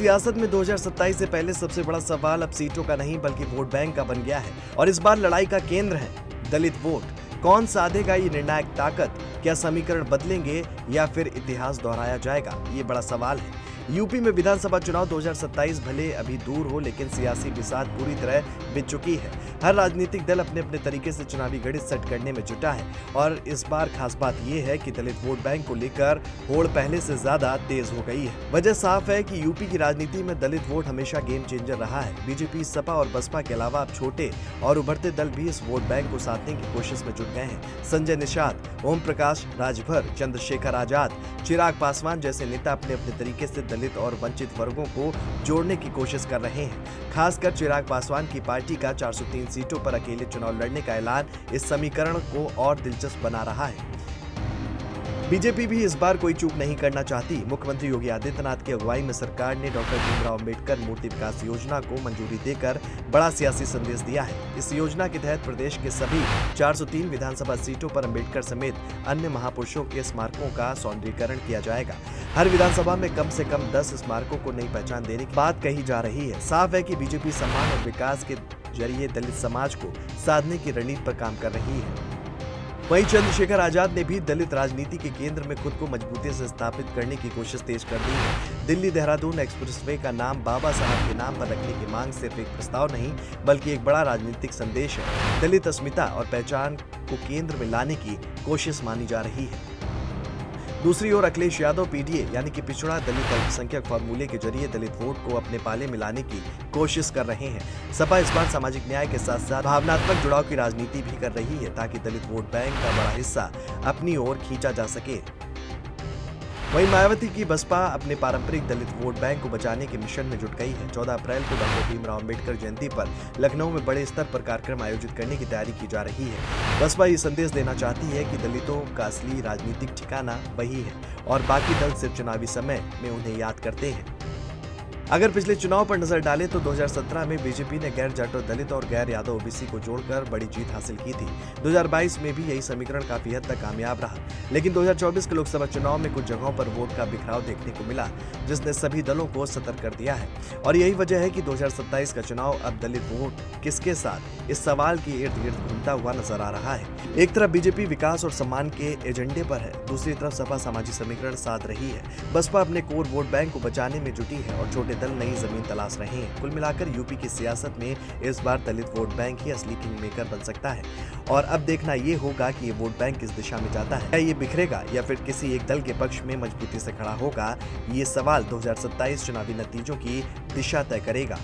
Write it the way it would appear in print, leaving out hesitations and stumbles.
सियासत में 2027 से पहले सबसे बड़ा सवाल अब सीटों का नहीं बल्कि वोट बैंक का बन गया है और इस बार लड़ाई का केंद्र है दलित वोट। कौन साधेगा ये निर्णायक ताकत? क्या समीकरण बदलेंगे या फिर इतिहास दोहराया जाएगा? ये बड़ा सवाल है। यूपी में विधानसभा चुनाव 2027 भले अभी दूर हो, लेकिन सियासी बिसात पूरी तरह बिछ चुकी है। हर राजनीतिक दल अपने अपने तरीके से चुनावी गणित सेट करने में जुटा है और इस बार खास बात यह है कि दलित वोट बैंक को लेकर होड़ पहले से ज्यादा तेज हो गई है। वजह साफ है कि यूपी की राजनीति में दलित वोट हमेशा गेम चेंजर रहा है। बीजेपी, सपा और बसपा के अलावा अब छोटे और उभरते दल भी इस वोट बैंक को साधने की कोशिश में जुट गए हैं। संजय निषाद, ओम प्रकाश राजभर, चंद्रशेखर आजाद, चिराग पासवान जैसे नेता अपने अपने तरीके से दलित और वंचित वर्गों को जोड़ने की कोशिश कर रहे हैं। खासकर चिराग पासवान की पार्टी का 403 सीटों पर अकेले चुनाव लड़ने का ऐलान इस समीकरण को और दिलचस्प बना रहा है। बीजेपी भी इस बार कोई चूक नहीं करना चाहती। मुख्यमंत्री योगी आदित्यनाथ की अगुवाई में सरकार ने डॉक्टर भीमराव अंबेडकर मूर्ति विकास योजना को मंजूरी देकर बड़ा सियासी संदेश दिया है। इस योजना के तहत प्रदेश के सभी 403 विधानसभा सीटों पर अंबेडकर समेत अन्य महापुरुषों के स्मारकों का सौंदर्यीकरण किया जाएगा। हर विधानसभा में कम से कम 10 स्मारकों को नई पहचान देने की बात कही जा रही है। साफ है कि बीजेपी सम्मान और विकास के जरिए दलित समाज को साधने की रणनीति पर काम कर रही है। वहीं चंद्रशेखर आजाद ने भी दलित राजनीति के केंद्र में खुद को मजबूती से स्थापित करने की कोशिश तेज कर दी है। दिल्ली देहरादून एक्सप्रेसवे का नाम बाबा साहब के नाम पर रखने की मांग सिर्फ एक प्रस्ताव नहीं बल्कि एक बड़ा राजनीतिक संदेश है। दलित अस्मिता और पहचान को केंद्र में लाने की कोशिश मानी जा रही है। दूसरी ओर अखिलेश यादव पीडीए यानी कि पिछड़ा दलित अल्पसंख्यक फॉर्मूले के जरिए दलित वोट को अपने पाले में लाने की कोशिश कर रहे हैं। सपा इस बार सामाजिक न्याय के साथ साथ भावनात्मक जुड़ाव की राजनीति भी कर रही है ताकि दलित वोट बैंक का बड़ा हिस्सा अपनी ओर खींचा जा सके। वहीं मायावती की बसपा अपने पारंपरिक दलित वोट बैंक को बचाने के मिशन में जुट गई है। 14 अप्रैल को डॉक्टर भीमराव अंबेडकर जयंती पर लखनऊ में बड़े स्तर पर कार्यक्रम आयोजित करने की तैयारी की जा रही है। बसपा ये संदेश देना चाहती है कि दलितों का असली राजनीतिक ठिकाना वही है और बाकी दल सिर्फ चुनावी समय में उन्हें याद करते हैं। अगर पिछले चुनाव पर नजर डालें तो 2017 में बीजेपी ने गैर जाटो दलित और गैर यादव ओबीसी को जोड़कर बड़ी जीत हासिल की थी। 2022 में भी यही समीकरण काफी हद तक कामयाब रहा, लेकिन 2024 के लोकसभा चुनाव में कुछ जगहों पर वोट का बिखराव देखने को मिला, जिसने सभी दलों को सतर्क कर दिया है। और यही वजह है कि 2027 का चुनाव अब दलित वोट किसके साथ, इस सवाल के इर्द गिर्द घूमता हुआ नजर आ रहा है। एक तरफ बीजेपी विकास और सम्मान के एजेंडे पर है, दूसरी तरफ सपा सामाजिक समीकरण साध रही है। बसपा अपने कोर वोट बैंक को बचाने में जुटी है और छोटे दल नई जमीन तलाश रहे हैं। कुल मिलाकर यूपी की सियासत में इस बार दलित वोट बैंक ही असली किंग मेकर बन सकता है और अब देखना ये होगा कि ये वोट बैंक किस दिशा में जाता है। क्या ये बिखरेगा या फिर किसी एक दल के पक्ष में मजबूती से खड़ा होगा? ये सवाल 2027 चुनावी नतीजों की दिशा तय करेगा।